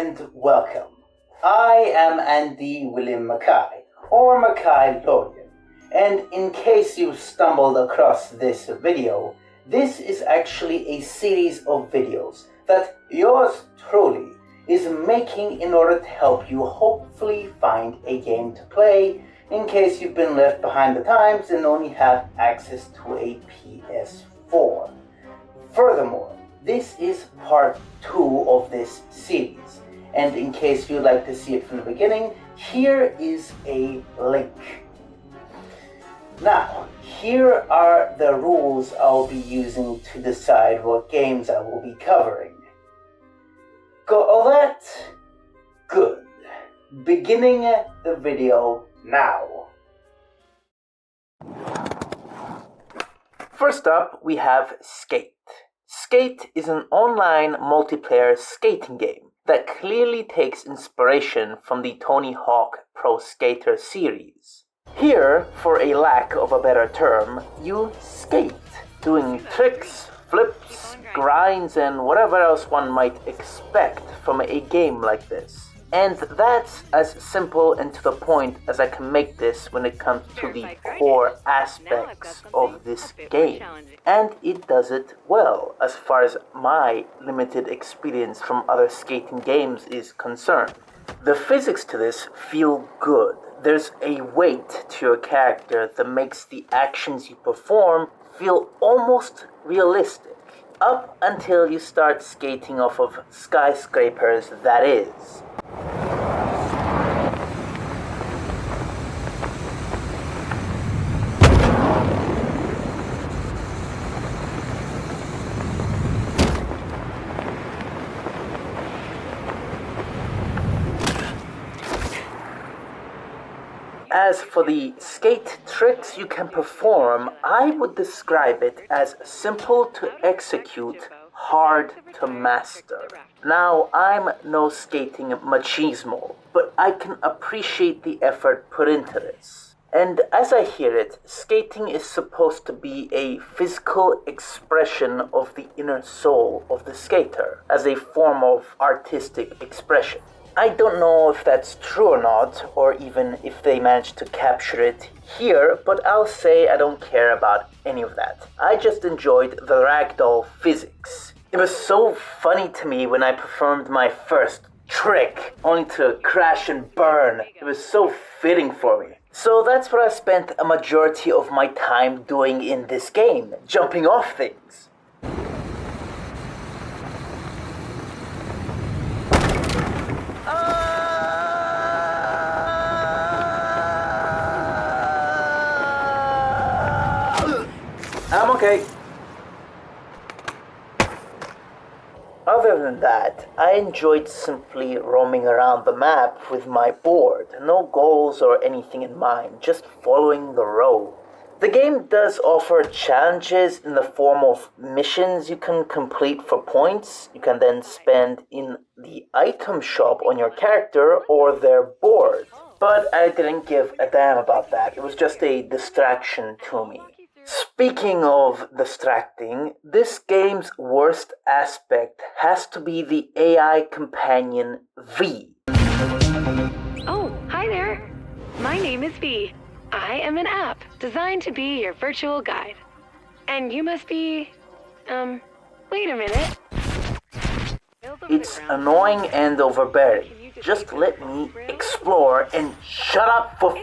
and welcome. I am Andy William Mackai, or Mackai Lorien, and in case you stumbled across this video, this is actually a series of videos that yours truly is making in order to help you hopefully find a game to play in case you've been left behind the times and only have access to a PS4. Furthermore, this is part 2 of this series, and in case you'd like to see it from the beginning, here is a link. Now, here are the rules I'll be using to decide what games I will be covering. Got all that? Good. Beginning the video now. First up, we have Skate. Skate is an online multiplayer skating game that clearly takes inspiration from the Tony Hawk Pro Skater series. Here, for a lack of a better term, you skate, doing tricks, flips, grinds, and whatever else one might expect from a game like this. And that's as simple and to the point as I can make this when it comes to the core aspects of this game. And it does it well, as far as my limited experience from other skating games is concerned. The physics to this feel good. There's a weight to your character that makes the actions you perform feel almost realistic. Up until you start skating off of skyscrapers, that is. As for the skate tricks you can perform, I would describe it as simple to execute, hard to master. Now, I'm no skating machismo, but I can appreciate the effort put into this. And as I hear it, skating is supposed to be a physical expression of the inner soul of the skater, as a form of artistic expression. I don't know if that's true or not, or even if they managed to capture it here, but I'll say I don't care about any of that. I just enjoyed the ragdoll physics. It was so funny to me when I performed my first trick, only to crash and burn. It was so fitting for me. So that's what I spent a majority of my time doing in this game, jumping off things. I'm okay. Other than that, I enjoyed simply roaming around the map with my board. No goals or anything in mind, just following the road. The game does offer challenges in the form of missions you can complete for points you can then spend in the item shop on your character or their board. But I didn't give a damn about that. It was just a distraction to me. Speaking of distracting, this game's worst aspect has to be the AI companion V. Oh, hi there. My name is V. I am an app designed to be your virtual guide. And you must be, wait a minute. It's annoying and overbearing. Just let me explore and shut up for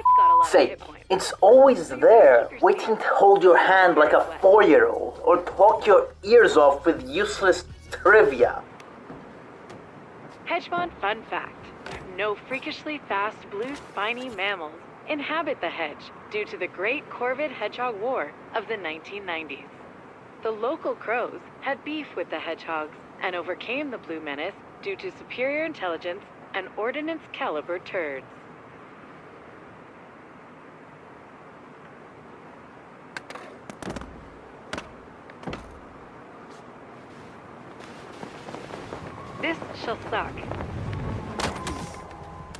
sake. It's always there, waiting to hold your hand like a 4-year-old or talk your ears off with useless trivia. Hedgemon fun fact. No freakishly fast blue spiny mammals inhabit the hedge due to the Great Corvid Hedgehog War of the 1990s. The local crows had beef with the hedgehogs and overcame the blue menace due to superior intelligence and ordnance-caliber turds. This shall suck.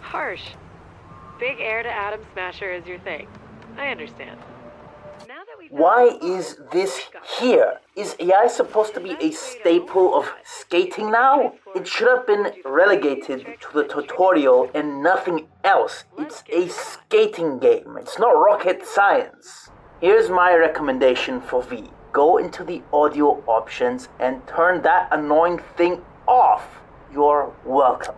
Harsh. Big air to atom smasher is your thing. I understand. Now that Why is this here? Is AI supposed to be a staple of skating now? It should have been relegated to the tutorial and nothing else. It's a skating game. It's not rocket science. Here's my recommendation for V. Go into the audio options and turn that annoying thing off. You're welcome.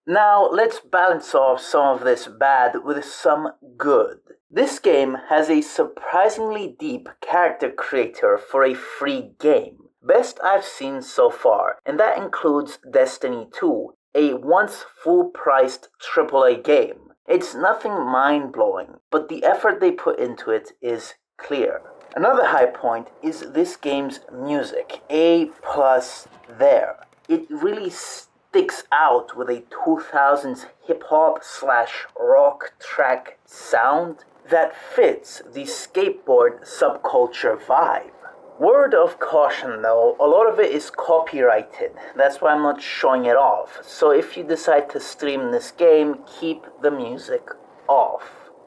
Now let's balance off some of this bad with some good. This game has a surprisingly deep character creator for a free game. Best I've seen so far, and that includes Destiny 2, a once full-priced AAA game. It's nothing mind-blowing, but the effort they put into it is clear. Another high point is this game's music. A+ there. It really sticks out with a 2000s hip-hop/rock track sound that fits the skateboard subculture vibe. Word of caution though, a lot of it is copyrighted. That's why I'm not showing it off. So if you decide to stream this game, keep the music off.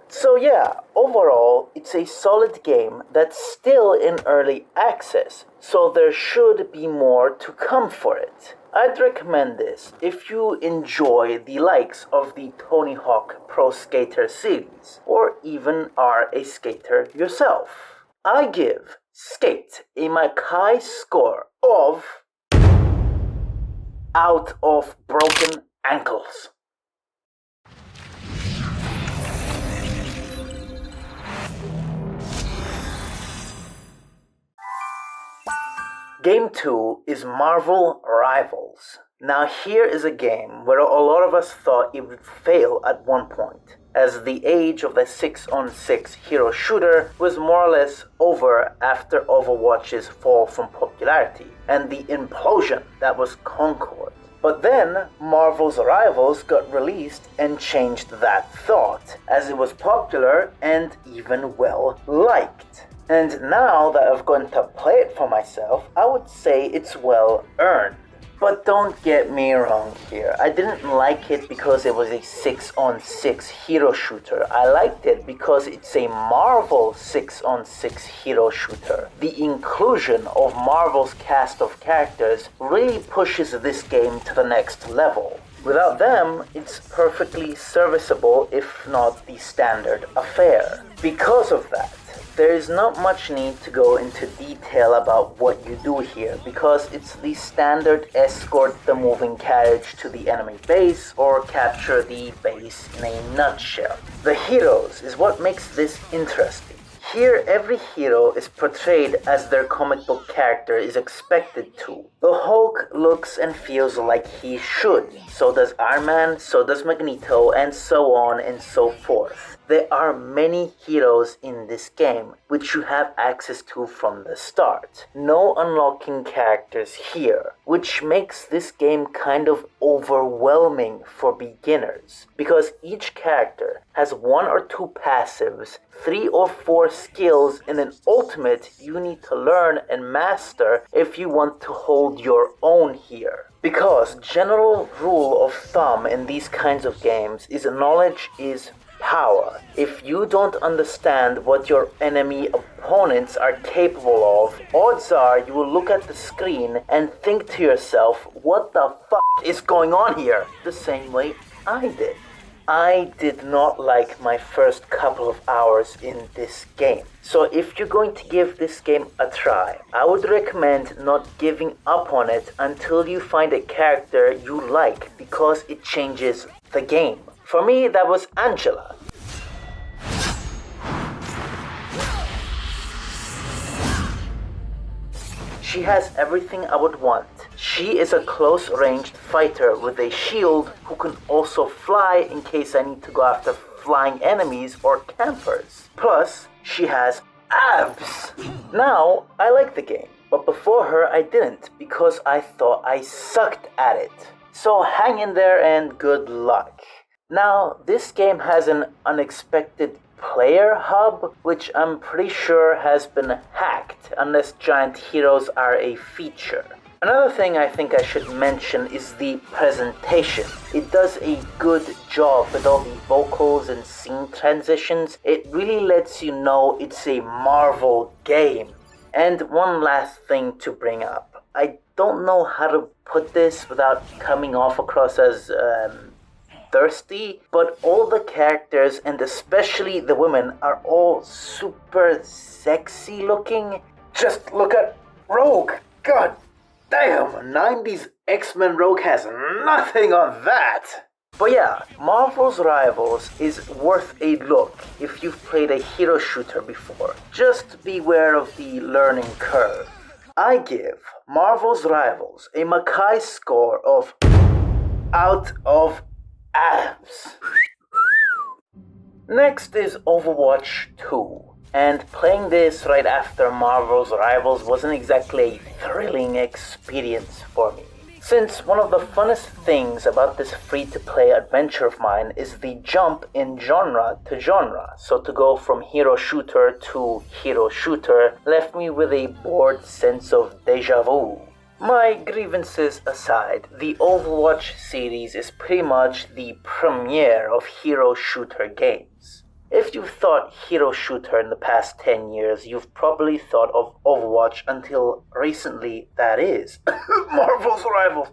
So yeah, overall, it's a solid game that's still in early access, so there should be more to come for it. I'd recommend this if you enjoy the likes of the Tony Hawk Pro Skater series, or even are a skater yourself. I give Skate a Mackai score of out of broken ankles. Game 2 is Marvel Rivals. Now here is a game where a lot of us thought it would fail at one point, as the age of the 6-on-6 hero shooter was more or less over after Overwatch's fall from popularity, and the implosion that was Concord. But then, Marvel's Rivals got released and changed that thought, as it was popular and even well liked. And now that I've gone to play it for myself, I would say it's well earned. But don't get me wrong here, I didn't like it because it was a 6-on-6 hero shooter. I liked it because it's a Marvel 6-on-6 hero shooter. The inclusion of Marvel's cast of characters really pushes this game to the next level. Without them, it's perfectly serviceable, if not the standard affair. Because of that, there is not much need to go into detail about what you do here, because it's the standard escort the moving carriage to the enemy base or capture the base in a nutshell. The heroes is what makes this interesting. Here, every hero is portrayed as their comic book character is expected to. The Hulk looks and feels like he should. So does Iron Man, so does Magneto, and so on and so forth. There are many heroes in this game, which you have access to from the start. No unlocking characters here, which makes this game kind of overwhelming for beginners, because each character has 1 or 2 passives, 3 or 4 skills, and an ultimate you need to learn and master if you want to hold your own here. Because general rule of thumb in these kinds of games is knowledge is power. If you don't understand what your enemy opponents are capable of, odds are you will look at the screen and think to yourself, what the fuck is going on here? The same way I did. I did not like my first couple of hours in this game. So if you're going to give this game a try, I would recommend not giving up on it until you find a character you like, because it changes the game. For me, that was Angela. She has everything I would want. She is a close-ranged fighter with a shield who can also fly in case I need to go after flying enemies or campers. Plus, she has abs. Now, I like the game, but before her I didn't, because I thought I sucked at it. So hang in there and good luck. Now, this game has an unexpected player hub, which I'm pretty sure has been hacked, unless giant heroes are a feature. Another thing I think I should mention is the presentation. It does a good job with all the vocals and scene transitions. It really lets you know it's a Marvel game. And one last thing to bring up. I don't know how to put this without coming off across as thirsty, but all the characters, and especially the women, are all super sexy looking. Just look at Rogue. God damn, 90s X-Men Rogue has nothing on that. But yeah, Marvel's Rivals is worth a look if you've played a hero shooter before. Just beware of the learning curve. I give Marvel's Rivals a Mackai score of out of abs. Next is Overwatch 2. And playing this right after Marvel's Rivals wasn't exactly a thrilling experience for me. Since one of the funnest things about this free-to-play adventure of mine is the jump in genre to genre. So to go from hero shooter to hero shooter left me with a bored sense of deja vu. My grievances aside, the Overwatch series is pretty much the premiere of hero shooter games. If you've thought hero shooter in the past 10 years, you've probably thought of Overwatch until recently, that is, Marvel's Rivals.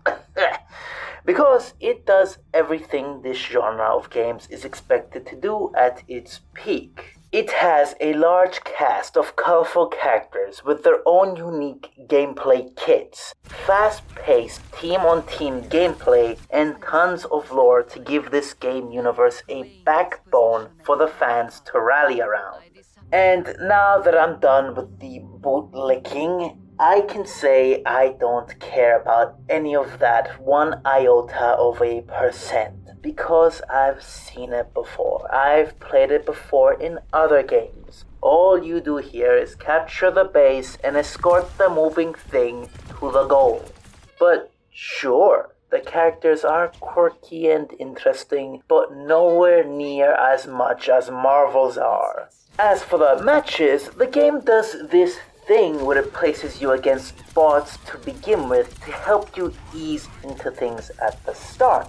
Because it does everything this genre of games is expected to do at its peak. It has a large cast of colorful characters with their own unique gameplay kits, fast-paced team-on-team gameplay, and tons of lore to give this game universe a backbone for the fans to rally around. And now that I'm done with the bootlicking, I can say I don't care about any of that 1 iota of a percent. Because I've seen it before. I've played it before in other games. All you do here is capture the base and escort the moving thing to the goal. But sure, the characters are quirky and interesting, but nowhere near as much as Marvel's are. As for the matches, the game does this thing where it places you against bots to begin with to help you ease into things at the start.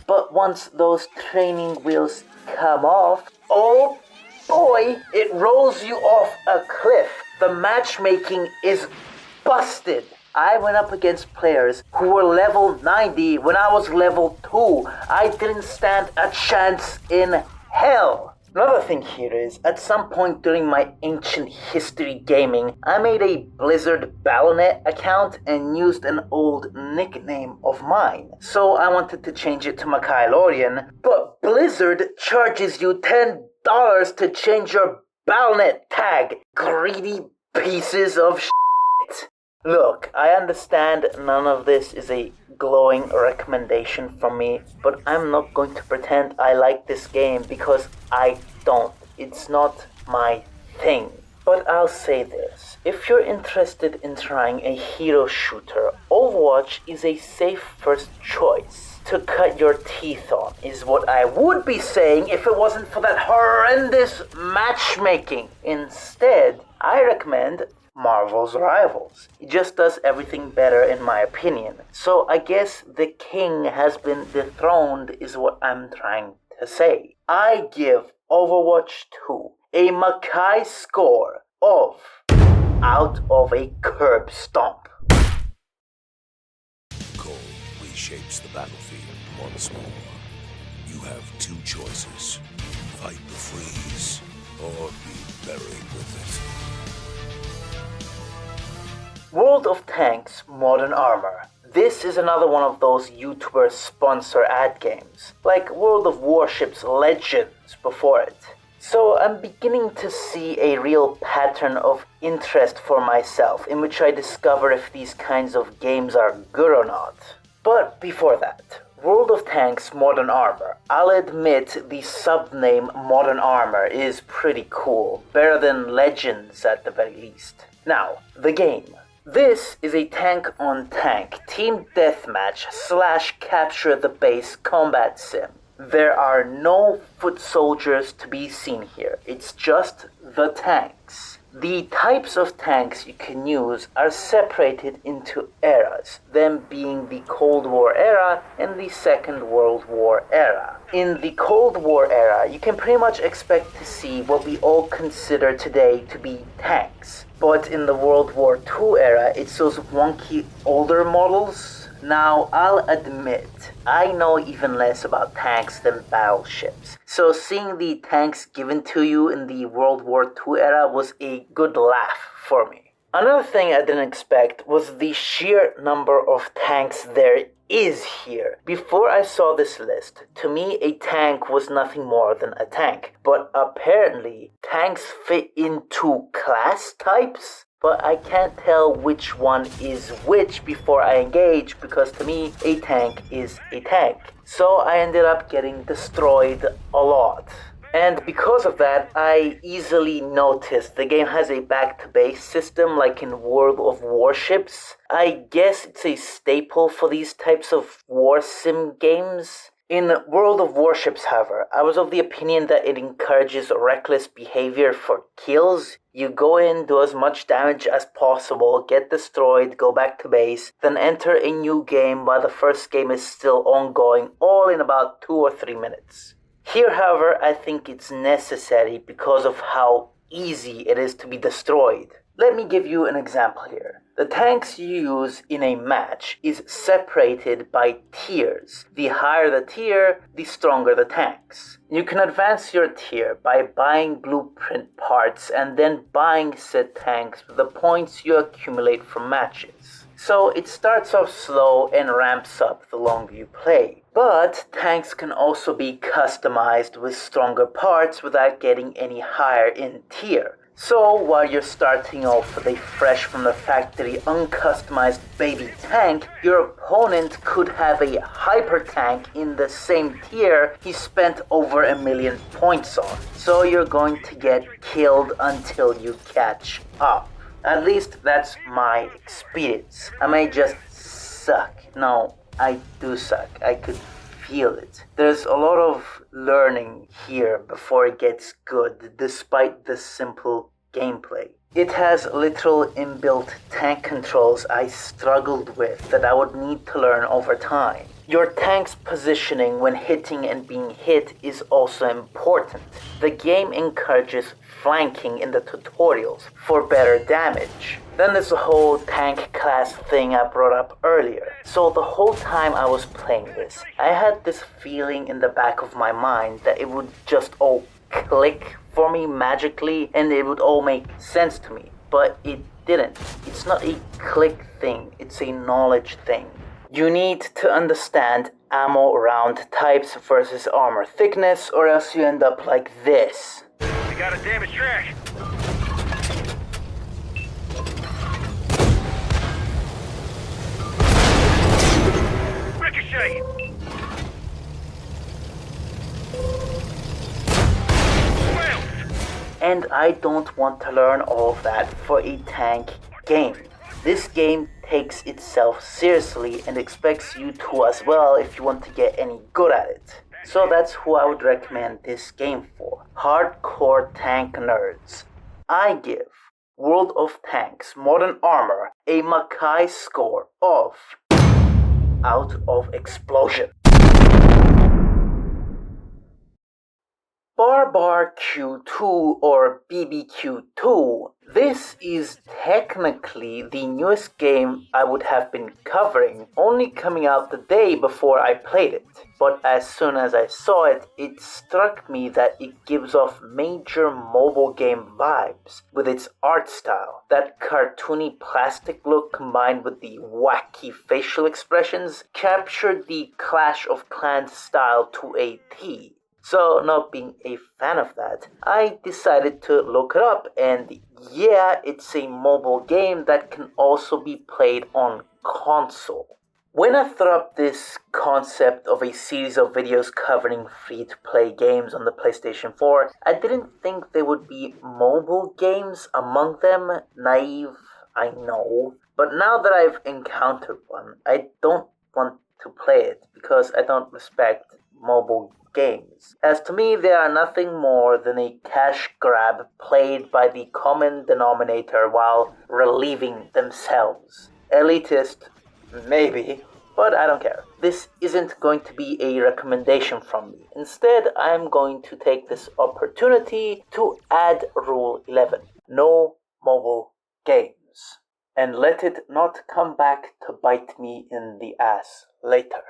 But once those training wheels come off, oh boy, it rolls you off a cliff. The matchmaking is busted. I went up against players who were level 90 when I was level 2. I didn't stand a chance in hell. Another thing here is, at some point during my ancient history gaming, I made a Blizzard Battlenet account and used an old nickname of mine. So I wanted to change it to Mackai Lorien, but Blizzard charges you $10 to change your Battlenet tag. Greedy pieces of shit. Look, I understand none of this is a glowing recommendation from me, but I'm not going to pretend I like this game because I don't. It's not my thing. But I'll say this, if you're interested in trying a hero shooter, Overwatch is a safe first choice to cut your teeth on, is what I would be saying if it wasn't for that horrendous matchmaking. Instead, I recommend Marvel's Rivals. It just does everything better in my opinion. So I guess the king has been dethroned is what I'm trying to say. I give Overwatch 2 a Mackai score of out of a curb stomp. Cold reshapes the battlefield once more. You have two choices. Fight the freeze or be buried with it. World of Tanks Modern Armor. This is another one of those YouTuber sponsor ad games, like World of Warships Legends before it. So I'm beginning to see a real pattern of interest for myself, in which I discover if these kinds of games are good or not. But before that, World of Tanks Modern Armor. I'll admit the sub-name Modern Armor is pretty cool, better than Legends at the very least. Now, the game. This is a tank-on-tank team deathmatch / capture the base combat sim. There are no foot soldiers to be seen here. It's just the tanks. The types of tanks you can use are separated into eras, them being the Cold War era and the Second World War era. In the Cold War era, you can pretty much expect to see what we all consider today to be tanks. But in the World War II era, it's those wonky older models. Now, I'll admit, I know even less about tanks than battleships. So seeing the tanks given to you in the World War II era was a good laugh for me. Another thing I didn't expect was the sheer number of tanks there is here. Before I saw this list, to me a tank was nothing more than a tank. But apparently, tanks fit into class types? But I can't tell which one is which before I engage because to me, a tank is a tank. So I ended up getting destroyed a lot. And because of that, I easily noticed the game has a back-to-base system like in World of Warships. I guess it's a staple for these types of war sim games. In World of Warships, however, I was of the opinion that it encourages reckless behavior for kills. You go in, do as much damage as possible, get destroyed, go back to base, then enter a new game while the first game is still ongoing, all in about 2 or 3 minutes. Here, however, I think it's necessary because of how easy it is to be destroyed. Let me give you an example here. The tanks you use in a match is separated by tiers. The higher the tier, the stronger the tanks. You can advance your tier by buying blueprint parts and then buying said tanks with the points you accumulate from matches. So it starts off slow and ramps up the longer you play. But tanks can also be customized with stronger parts without getting any higher in tier. So while you're starting off with a fresh from the factory uncustomized baby tank, your opponent could have a hyper tank in the same tier he spent over 1 million points on. So you're going to get killed until you catch up. At least that's my experience. I may just suck. No, I do suck. I could feel it. There's a lot of learning here before it gets good, despite the simple gameplay. It has literal inbuilt tank controls I struggled with that I would need to learn over time. Your tank's positioning when hitting and being hit is also important. The game encourages flanking in the tutorials for better damage. Then there's the whole tank class thing I brought up earlier. So the whole time I was playing this, I had this feeling in the back of my mind that it would just all click for me magically and it would all make sense to me. But it didn't. It's not a click thing, it's a knowledge thing. You need to understand ammo round types versus armor thickness or else you end up like this. We got a damaged track. Ricochet! And I don't want to learn all of that for a tank game. This game takes itself seriously and expects you to as well if you want to get any good at it. So that's who I would recommend this game for. Hardcore tank nerds. I give World of Tanks Modern Armor a Mackai score of out of explosion. Barbar Q2 or BBQ2. This is technically the newest game I would have been covering, only coming out the day before I played it. But as soon as I saw it, it struck me that it gives off major mobile game vibes with its art style. That cartoony plastic look combined with the wacky facial expressions captured the Clash of Clans style to a T. So, not being a fan of that, I decided to look it up, and yeah, it's a mobile game that can also be played on console. When I thought up this concept of a series of videos covering free-to-play games on the PlayStation 4, I didn't think there would be mobile games among them. Naive, I know. But now that I've encountered one, I don't want to play it because I don't respect mobile games, as to me they are nothing more than a cash grab played by the common denominator while relieving themselves. Elitist, maybe, but I don't care. This isn't going to be a recommendation from me. Instead, I'm going to take this opportunity to add Rule 11. No mobile games. And let it not come back to bite me in the ass later.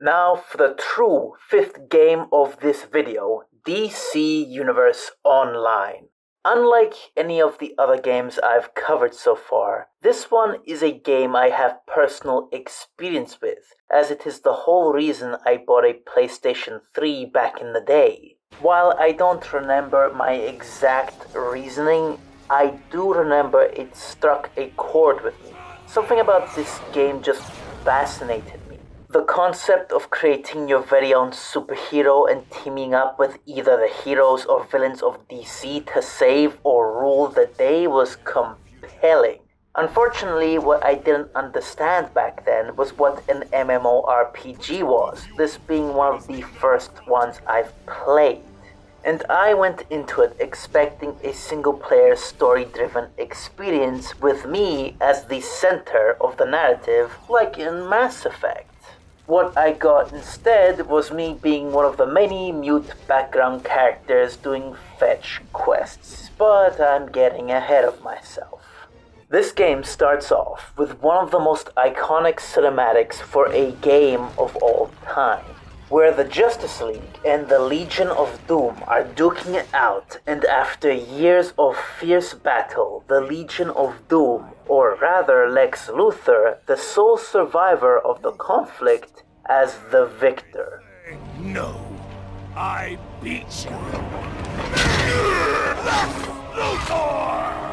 Now for the true 5th game of this video, DC Universe Online. Unlike any of the other games I've covered so far, this one is a game I have personal experience with, as it is the whole reason I bought a PlayStation 3 back in the day. While I don't remember my exact reasoning, I do remember it struck a chord with me. Something about this game just fascinated me. The concept of creating your very own superhero and teaming up with either the heroes or villains of DC to save or rule the day was compelling. Unfortunately, what I didn't understand back then was what an MMORPG was, this being one of the first ones I've played. And I went into it expecting a single-player story-driven experience with me as the center of the narrative, like in Mass Effect. What I got instead was me being one of the many mute background characters doing fetch quests, but I'm getting ahead of myself. This game starts off with one of the most iconic cinematics for a game of all time, where the Justice League and the Legion of Doom are duking it out, and after years of fierce battle, the Legion of Doom, or rather Lex Luthor, the sole survivor of the conflict, as the victor. No, I beat you. Luthor!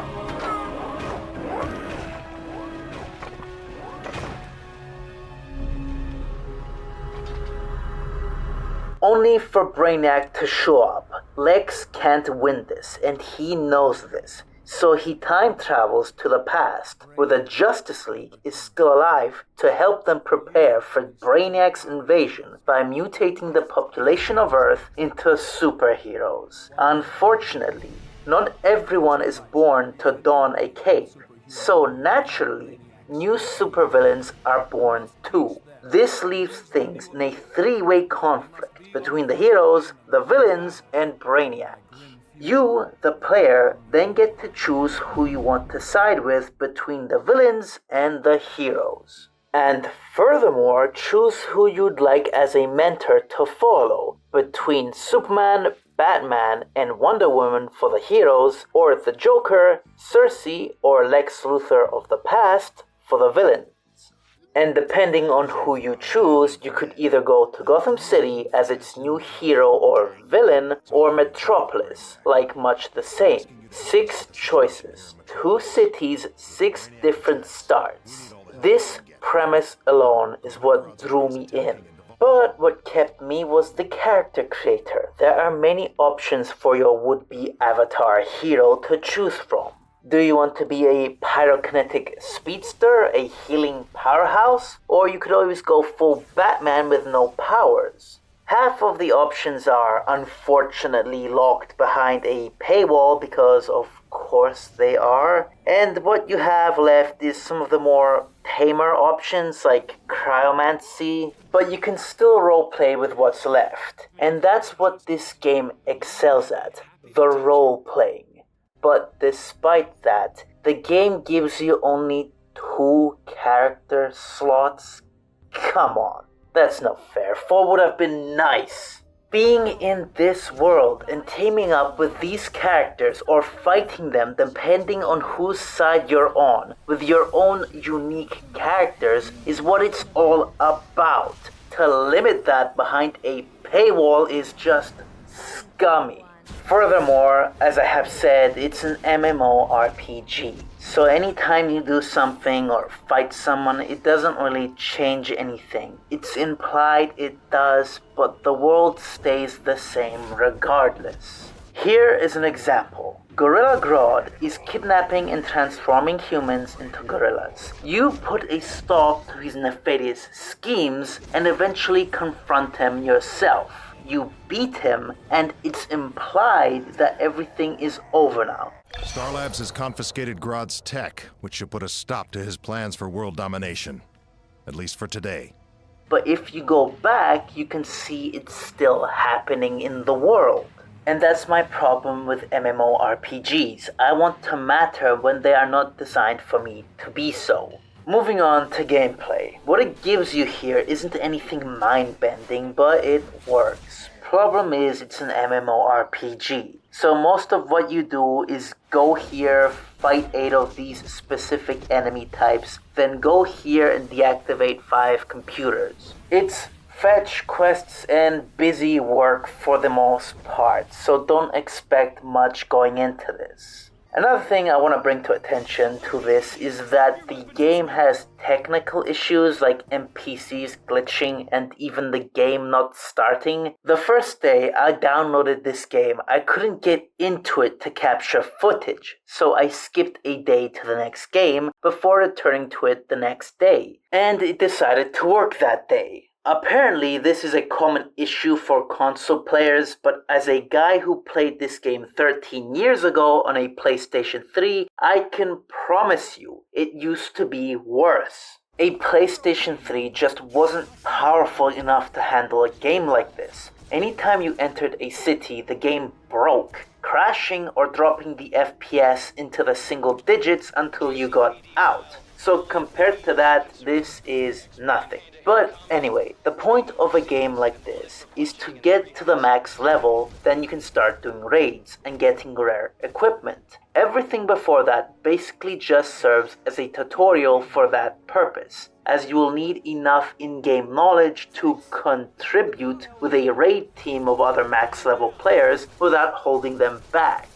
Only for Brainiac to show up. Lex can't win this, and he knows this. So he time travels to the past, where the Justice League is still alive, to help them prepare for Brainiac's invasion by mutating the population of Earth into superheroes. Unfortunately, not everyone is born to don a cape, so naturally, new supervillains are born too. This leaves things in a three-way conflict between the heroes, the villains, and Brainiac. You, the player, then get to choose who you want to side with between the villains and the heroes. And furthermore, choose who you'd like as a mentor to follow between Superman, Batman, and Wonder Woman for the heroes, or the Joker, Cersei, or Lex Luthor of the past for the villains. And depending on who you choose, you could either go to Gotham City as its new hero or villain, or Metropolis, like much the same. 6 choices, 2 cities, 6 different starts. This premise alone is what drew me in. But what kept me was the character creator. There are many options for your would-be avatar hero to choose from. Do you want to be a pyrokinetic speedster, a healing powerhouse, or you could always go full Batman with no powers? Half of the options are unfortunately locked behind a paywall because of course they are, and what you have left is some of the more tamer options like cryomancy, but you can still roleplay with what's left, and that's what this game excels at, the role-playing. But despite that, the game gives you only 2 character slots? Come on, that's not fair. 4 would have been nice. Being in this world and teaming up with these characters or fighting them depending on whose side you're on, with your own unique characters, is what it's all about. To limit that behind a paywall is just scummy. Furthermore, as I have said, it's an MMORPG. So anytime you do something or fight someone, it doesn't really change anything. It's implied it does, but the world stays the same regardless. Here is an example. Gorilla Grodd is kidnapping and transforming humans into gorillas. You put a stop to his nefarious schemes and eventually confront him yourself. You beat him, and it's implied that everything is over now. Star Labs has confiscated Grodd's tech, which should put a stop to his plans for world domination. At least for today. But if you go back, you can see it's still happening in the world. And that's my problem with MMORPGs. I want to matter when they are not designed for me to be so. Moving on to gameplay. What it gives you here isn't anything mind-bending, but it works. Problem is, it's an MMORPG. So most of what you do is go here, fight 8 of these specific enemy types, then go here and deactivate 5 computers. It's fetch quests and busy work for the most part, so don't expect much going into this. Another thing I want to bring to attention to this is that the game has technical issues like NPCs glitching and even the game not starting. The first day I downloaded this game, I couldn't get into it to capture footage, so I skipped a day to the next game before returning to it the next day, and it decided to work that day. Apparently, this is a common issue for console players, but as a guy who played this game 13 years ago on a PlayStation 3, I can promise you it used to be worse. A PlayStation 3 just wasn't powerful enough to handle a game like this. Anytime you entered a city, the game broke, crashing or dropping the FPS into the single digits until you got out. So compared to that, this is nothing. But anyway, the point of a game like this is to get to the max level, then you can start doing raids and getting rare equipment. Everything before that basically just serves as a tutorial for that purpose, as you will need enough in-game knowledge to contribute with a raid team of other max level players without holding them back.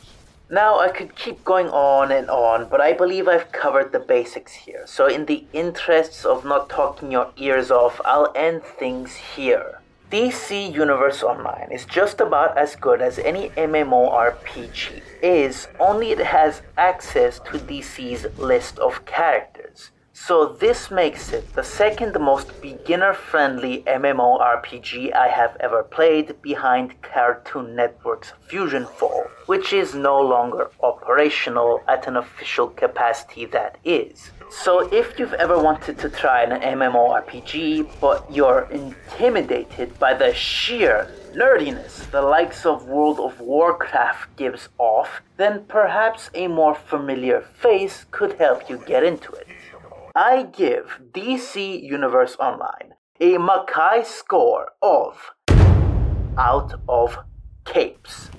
Now, I could keep going on and on, but I believe I've covered the basics here. So in the interests of not talking your ears off, I'll end things here. DC Universe Online is just about as good as any MMORPG is, only it has access to DC's list of characters. So this makes it the second most beginner-friendly MMORPG I have ever played behind Cartoon Network's Fusion Fall, which is no longer operational at an official capacity that is. So if you've ever wanted to try an MMORPG, but you're intimidated by the sheer nerdiness the likes of World of Warcraft gives off, then perhaps a more familiar face could help you get into it. I give DC Universe Online a Mackai score of out of capes.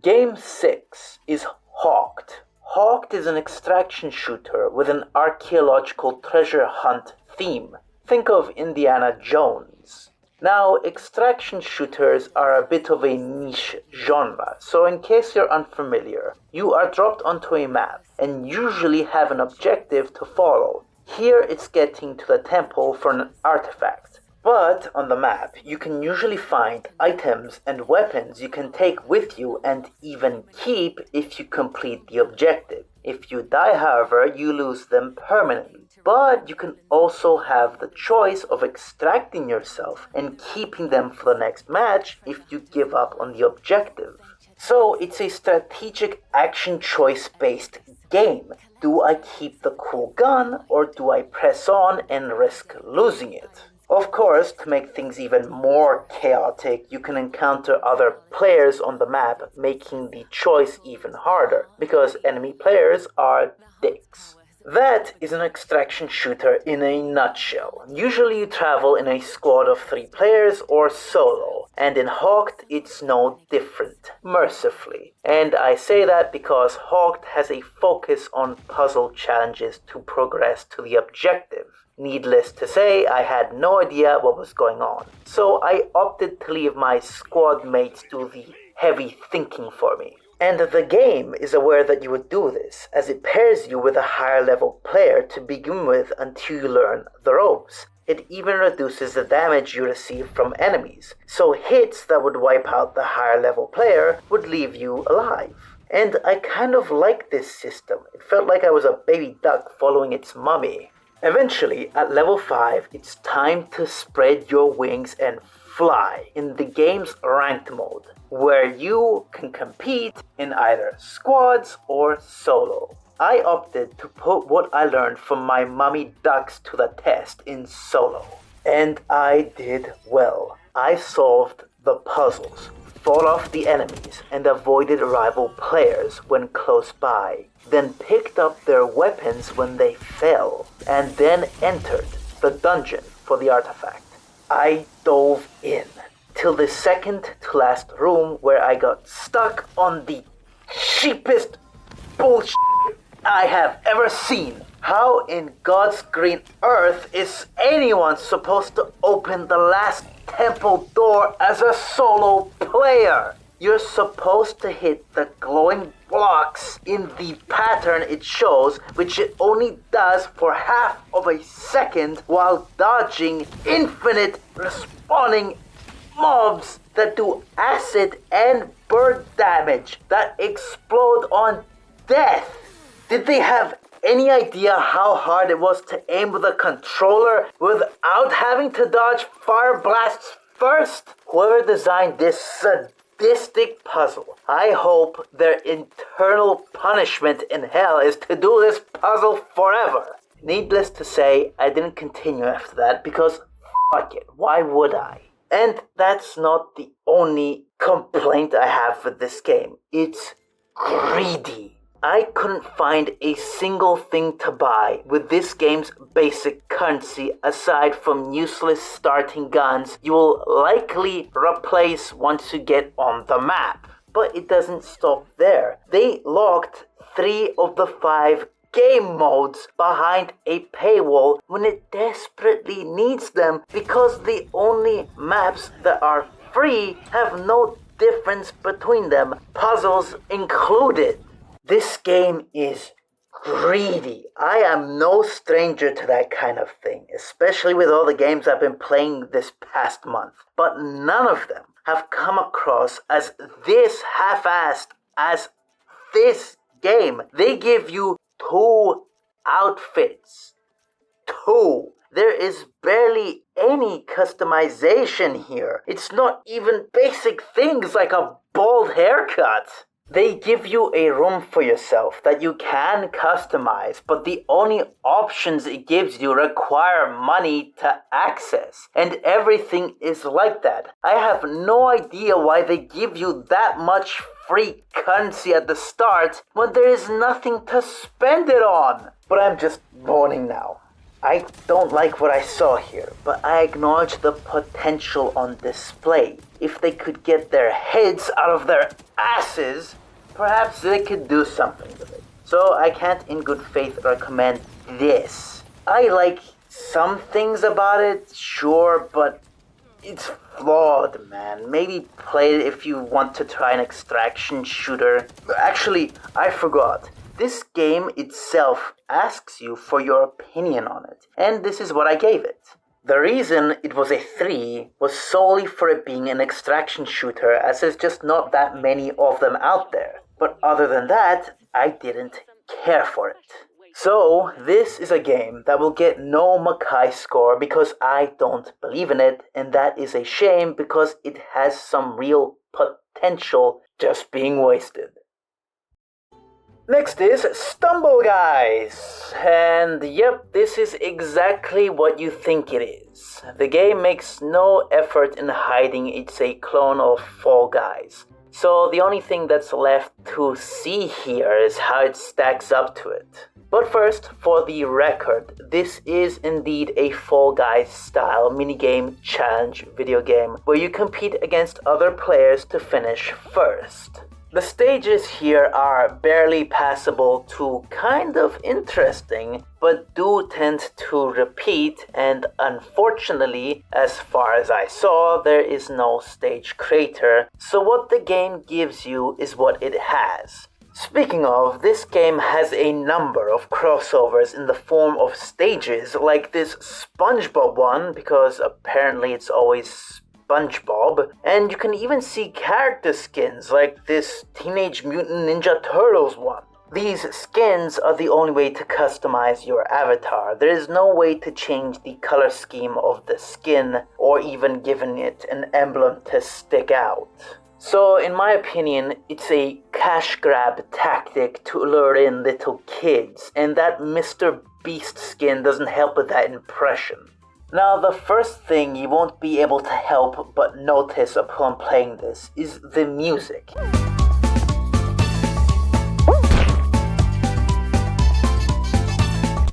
Game 6 is Hawked. Hawked is an extraction shooter with an archaeological treasure hunt theme. Think of Indiana Jones. Now, extraction shooters are a bit of a niche genre, so in case you're unfamiliar, you are dropped onto a map and usually have an objective to follow. Here it's getting to the temple for an artifact. But on the map, you can usually find items and weapons you can take with you and even keep if you complete the objective. If you die, however, you lose them permanently. But you can also have the choice of extracting yourself and keeping them for the next match if you give up on the objective. So it's a strategic action choice-based game. Do I keep the cool gun or do I press on and risk losing it? Of course, to make things even more chaotic, you can encounter other players on the map, making the choice even harder, because enemy players are dicks. That is an extraction shooter in a nutshell. Usually you travel in a squad of 3 players or solo, and in Hawked it's no different, mercifully. And I say that because Hawked has a focus on puzzle challenges to progress to the objective. Needless to say, I had no idea what was going on, so I opted to leave my squad mates do the heavy thinking for me. And the game is aware that you would do this, as it pairs you with a higher level player to begin with until you learn the ropes. It even reduces the damage you receive from enemies, so hits that would wipe out the higher level player would leave you alive. And I kind of liked this system. It felt like I was a baby duck following its mummy. Eventually, at level 5, it's time to spread your wings and fly in the game's ranked mode, where you can compete in either squads or solo. I opted to put what I learned from my mummy ducks to the test in solo. And I did well. I solved the puzzles, fought off the enemies, and avoided rival players when close by, then picked up their weapons when they fell, and then entered the dungeon for the artifact. I dove in, till the second to last room where I got stuck on the cheapest bullshit I have ever seen. How in God's green earth is anyone supposed to open the last temple door as a solo player? You're supposed to hit the glowing blocks in the pattern it shows, which it only does for half of a second while dodging infinite respawning mobs that do acid and bird damage that explode on death. Did they have any idea how hard it was to aim with a controller without having to dodge fire blasts first? Whoever designed this sadistic puzzle, I hope their eternal punishment in hell is to do this puzzle forever. Needless to say, I didn't continue after that because fuck it, why would I? And that's not the only complaint I have with this game. It's greedy. I couldn't find a single thing to buy with this game's basic currency aside from useless starting guns you will likely replace once you get on the map. But it doesn't stop there. They locked 3 of the 5 game modes behind a paywall when it desperately needs them because the only maps that are free have no difference between them, puzzles included. This game is greedy. I am no stranger to that kind of thing, especially with all the games I've been playing this past month. But none of them have come across as this half-assed as this game. They give you 2 outfits. 2. There is barely any customization here. It's not even basic things like a bald haircut. They give you a room for yourself that you can customize, but the only options it gives you require money to access. And everything is like that. I have no idea why they give you that much free currency at the start when there is nothing to spend it on. But I'm just mourning now. I don't like what I saw here, but I acknowledge the potential on display. If they could get their heads out of their asses, perhaps they could do something with it. So I can't in good faith recommend this. I like some things about it, sure, but it's flawed, man. Maybe play it if you want to try an extraction shooter. Actually, I forgot. This game itself asks you for your opinion on it, and this is what I gave it. The reason it was a 3 was solely for it being an extraction shooter, as there's just not that many of them out there. But other than that, I didn't care for it. So, this is a game that will get no Mackai score because I don't believe in it, and that is a shame because it has some real potential just being wasted. Next is Stumble Guys, and yep, this is exactly what you think it is. The game makes no effort in hiding it's a clone of Fall Guys, so the only thing that's left to see here is how it stacks up to it. But first, for the record, this is indeed a Fall Guys style minigame challenge video game where you compete against other players to finish first. The stages here are barely passable to kind of interesting, but do tend to repeat, and unfortunately, as far as I saw, there is no stage creator, so what the game gives you is what it has. Speaking of, this game has a number of crossovers in the form of stages, like this SpongeBob one, because apparently it's always SpongeBob, and you can even see character skins like this Teenage Mutant Ninja Turtles one. These skins are the only way to customize your avatar. There is no way to change the color scheme of the skin or even giving it an emblem to stick out. So in my opinion, it's a cash grab tactic to lure in little kids, and that Mr. Beast skin doesn't help with that impression. Now, the first thing you won't be able to help but notice upon playing this is the music.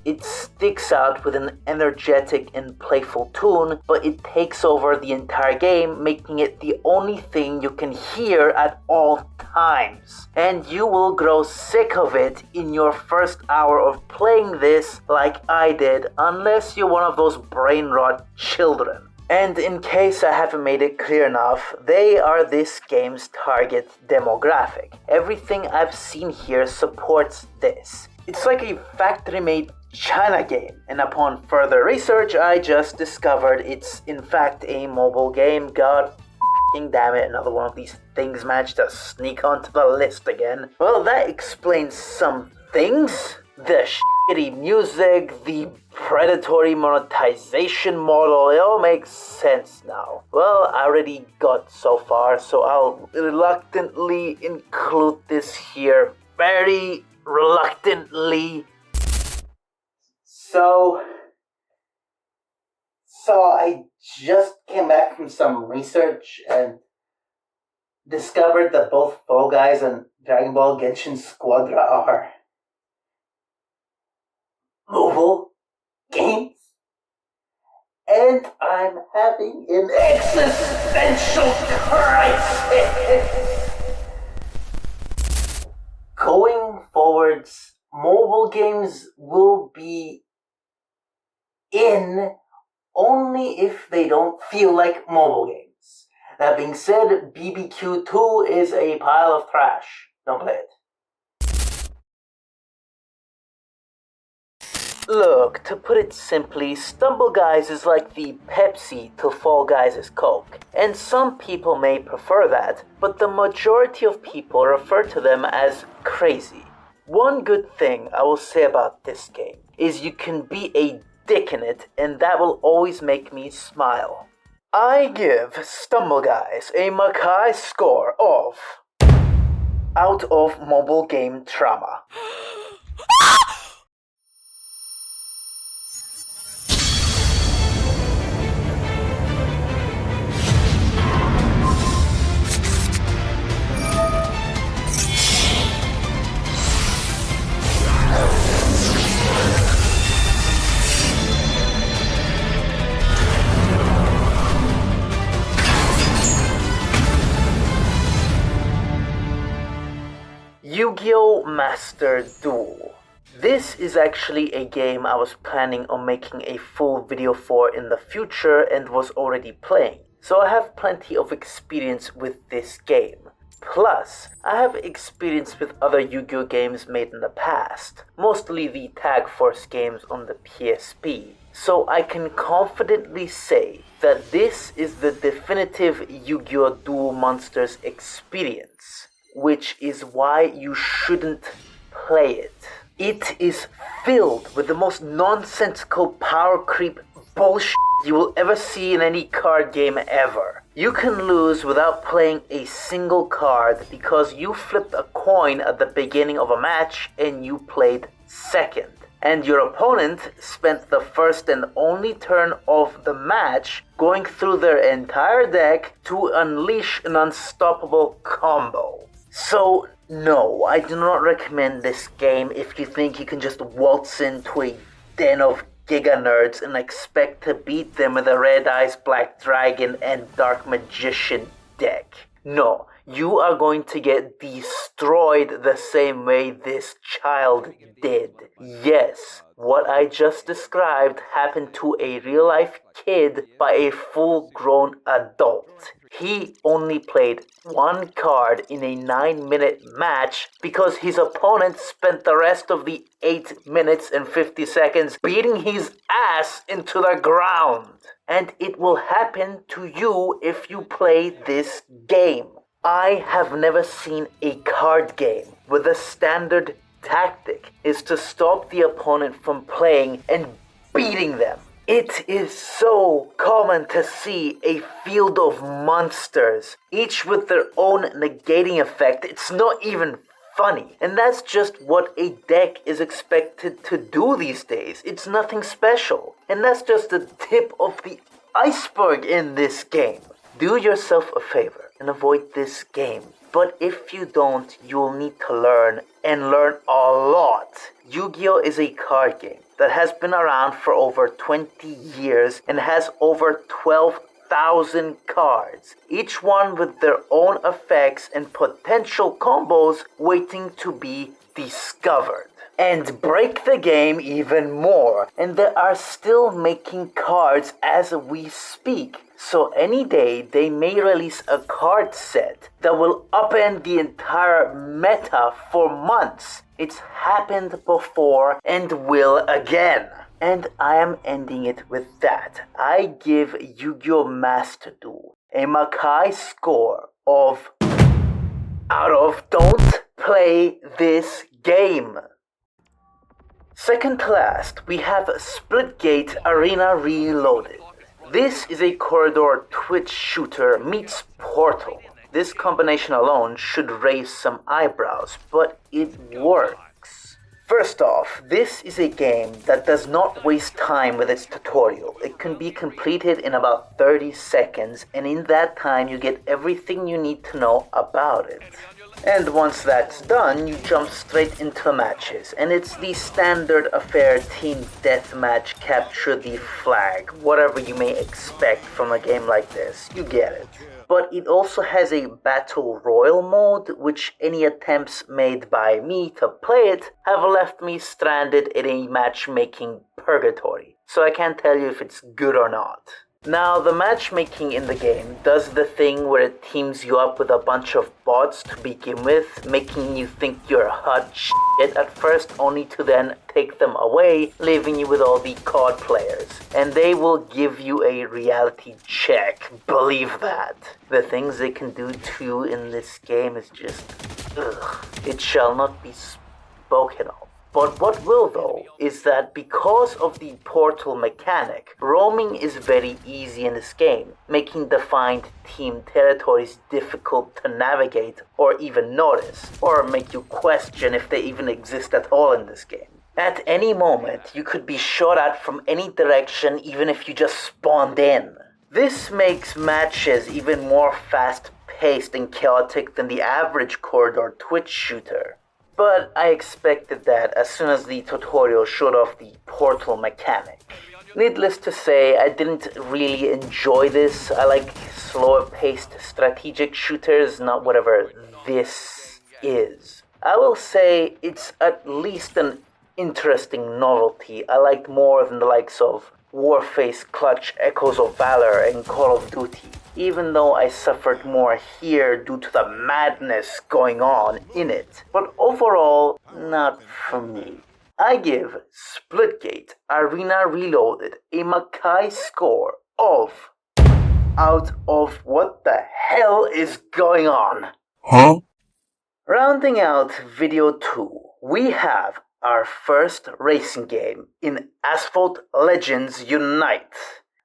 It sticks out with an energetic and playful tune, but it takes over the entire game, making it the only thing you can hear at all times. And you will grow sick of it in your first hour of playing this like I did, unless you're one of those brain rot children. And in case I haven't made it clear enough, they are this game's target demographic. Everything I've seen here supports this. It's like a factory-made China game, and upon further research I just discovered it's in fact a mobile game. God f***ing damn it, another one of these things managed to sneak onto the list again. Well, that explains some things. The shitty music, the predatory monetization model, it all makes sense now. Well, I already got so far, so I'll reluctantly include this here. Very reluctantly. So I just came back from some research and discovered that both Fall Guys and Dragon Ball Genshin Squadra are mobile games. And I'm having an existential crisis. Going forwards, mobile games will be in only if they don't feel like mobile games. That being said, BBQ2 is a pile of trash. Don't play it. Look, to put it simply, Stumble Guys is like the Pepsi to Fall Guys is Coke. And some people may prefer that, but the majority of people refer to them as crazy. One good thing I will say about this game is you can be a dick in it, and that will always make me smile. I give Stumble Guys a Mackai score of out of mobile game trauma. Yu-Gi-Oh! Master Duel. This is actually a game I was planning on making a full video for in the future and was already playing, so I have plenty of experience with this game. Plus, I have experience with other Yu-Gi-Oh! Games made in the past, mostly the Tag Force games on the PSP, so I can confidently say that this is the definitive Yu-Gi-Oh! Duel Monsters experience, which is why you shouldn't play it. It is filled with the most nonsensical power creep bullshit you will ever see in any card game ever. You can lose without playing a single card because you flipped a coin at the beginning of a match and you played second. And your opponent spent the first and only turn of the match going through their entire deck to unleash an unstoppable combo. So, no, I do not recommend this game if you think you can just waltz into a den of Giga nerds and expect to beat them with a Red Eyes Black Dragon and Dark Magician deck. No, you are going to get destroyed the same way this child did. Yes, what I just described happened to a real-life kid by a full-grown adult. He only played one card in a 9-minute match because his opponent spent the rest of the 8 minutes and 50 seconds beating his ass into the ground. And it will happen to you if you play this game. I have never seen a card game where the standard tactic is to stop the opponent from playing and beating them. It is so common to see a field of monsters, each with their own negating effect. It's not even funny. And that's just what a deck is expected to do these days. It's nothing special. And that's just the tip of the iceberg in this game. Do yourself a favor and avoid this game. But if you don't, you'll need to learn, and learn a lot. Yu-Gi-Oh! Is a card game that has been around for over 20 years and has over 12,000 cards, each one with their own effects and potential combos waiting to be discovered. And break the game even more, and they are still making cards as we speak. So any day they may release a card set that will upend the entire meta for months. It's happened before and will again. And I am ending it with that. I give Yu-Gi-Oh! Master Duel a Mackai score of out of don't play this game. Second to last, we have Splitgate Arena Reloaded. This is a corridor twitch shooter meets Portal. This combination alone should raise some eyebrows, but it works. First off, this is a game that does not waste time with its tutorial. It can be completed in about 30 seconds, and in that time you get everything you need to know about it. And once that's done, you jump straight into the matches, and it's the standard affair team deathmatch, capture the flag, whatever you may expect from a game like this, you get it. But it also has a battle royal mode, which any attempts made by me to play it have left me stranded in a matchmaking purgatory, so I can't tell you if it's good or not. Now, the matchmaking in the game does the thing where it teams you up with a bunch of bots to begin with, making you think you're hot shit at first, only to then take them away, leaving you with all the COD players. And they will give you a reality check, believe that. The things they can do to you in this game is just, ugh. It shall not be spoken of. But what will though, is that because of the portal mechanic, roaming is very easy in this game, making defined team territories difficult to navigate or even notice, or make you question if they even exist at all in this game. At any moment, you could be shot at from any direction even if you just spawned in. This makes matches even more fast-paced and chaotic than the average corridor twitch shooter. But I expected that as soon as the tutorial showed off the portal mechanic. Needless to say, I didn't really enjoy this. I like slower-paced strategic shooters, not whatever this is. I will say it's at least an interesting novelty I liked more than the likes of Warface, Clutch, Echoes of Valor, and Call of Duty, even though I suffered more here due to the madness going on in it. But overall, not for me. I give Splitgate Arena Reloaded a Mackai score of out of what the hell is going on? Huh? Rounding out video 2, we have our first racing game in Asphalt Legends Unite.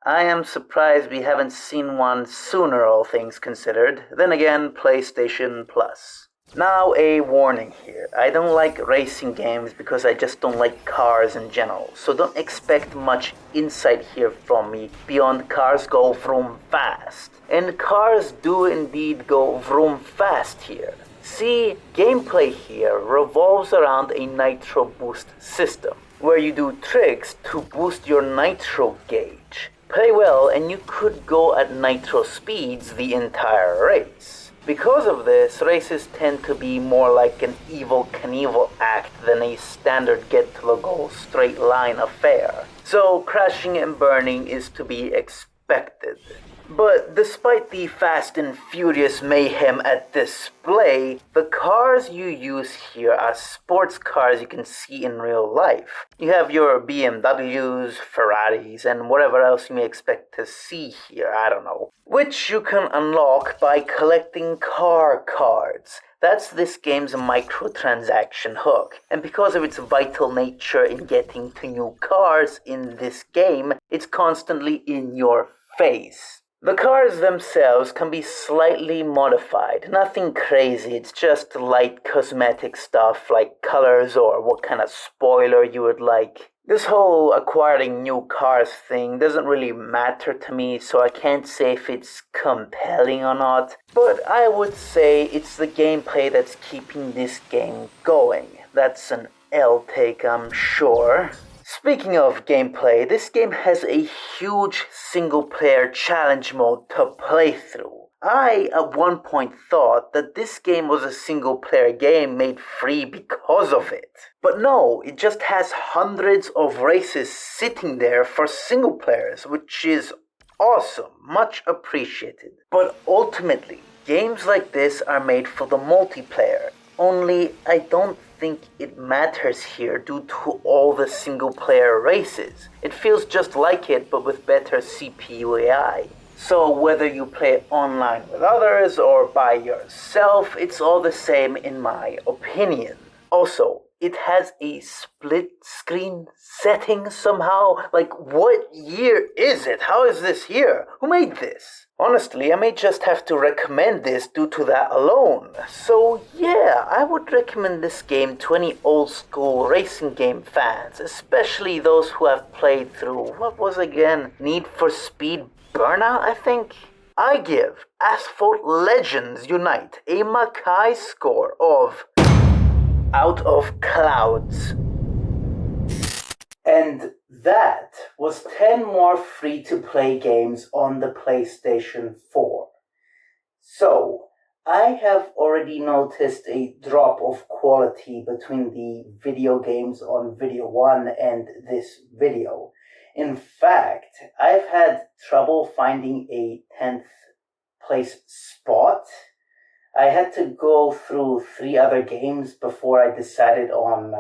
I am surprised we haven't seen one sooner, all things considered. Then again, PlayStation Plus. Now a warning here. I don't like racing games because I just don't like cars in general. So don't expect much insight here from me beyond cars go vroom fast. And cars do indeed go vroom fast here. See, gameplay here revolves around a nitro boost system, where you do tricks to boost your nitro gauge. Play well and you could go at nitro speeds the entire race. Because of this, races tend to be more like an Evel Knievel act than a standard get-to-the-goal straight-line affair. So crashing and burning is to be expected. But despite the fast and furious mayhem at display, the cars you use here are sports cars you can see in real life. You have your BMWs, Ferraris, and whatever else you may expect to see here, I don't know. Which you can unlock by collecting car cards. That's this game's microtransaction hook, and because of its vital nature in getting to new cars in this game, it's constantly in your face. The cars themselves can be slightly modified, nothing crazy, it's just light cosmetic stuff like colors or what kind of spoiler you would like. This whole acquiring new cars thing doesn't really matter to me, so I can't say if it's compelling or not, but I would say it's the gameplay that's keeping this game going. That's an L take, I'm sure. Speaking of gameplay, this game has a huge single-player challenge mode to play through. I, at one point, thought that this game was a single-player game made free because of it. But no, it just has hundreds of races sitting there for single players, which is awesome, much appreciated. But ultimately, games like this are made for the multiplayer. Only, I don't think it matters here due to all the single-player races. It feels just like it, but with better CPU AI. So whether you play online with others or by yourself, it's all the same in my opinion. Also, it has a split screen setting somehow. Like, what year is it? How is this here? Who made this? Honestly, I may just have to recommend this due to that alone. So yeah, I would recommend this game to any old school racing game fans, especially those who have played through, what was again, Need for Speed Burnout, I think? I give Asphalt Legends Unite a Mackai score of out of clouds. And that was 10 more free-to-play games on the PlayStation 4. So, I have already noticed a drop of quality between the video games on Video 1 and this video. In fact, I've had trouble finding a 10th place spot. I had to go through 3 other games before I decided on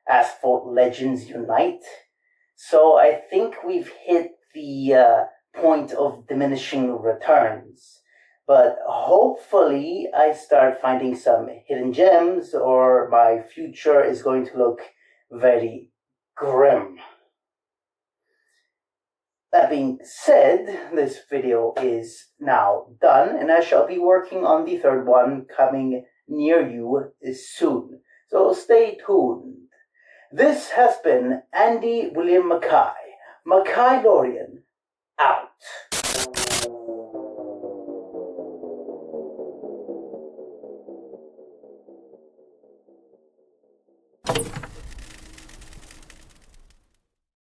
Asphalt Legends Unite. So I think we've hit the point of diminishing returns. But hopefully I start finding some hidden gems or my future is going to look very grim. That being said, this video is now done, and I shall be working on the 3rd one coming near you soon. So stay tuned. This has been Andy William Mackai. Mackai Lorien, out.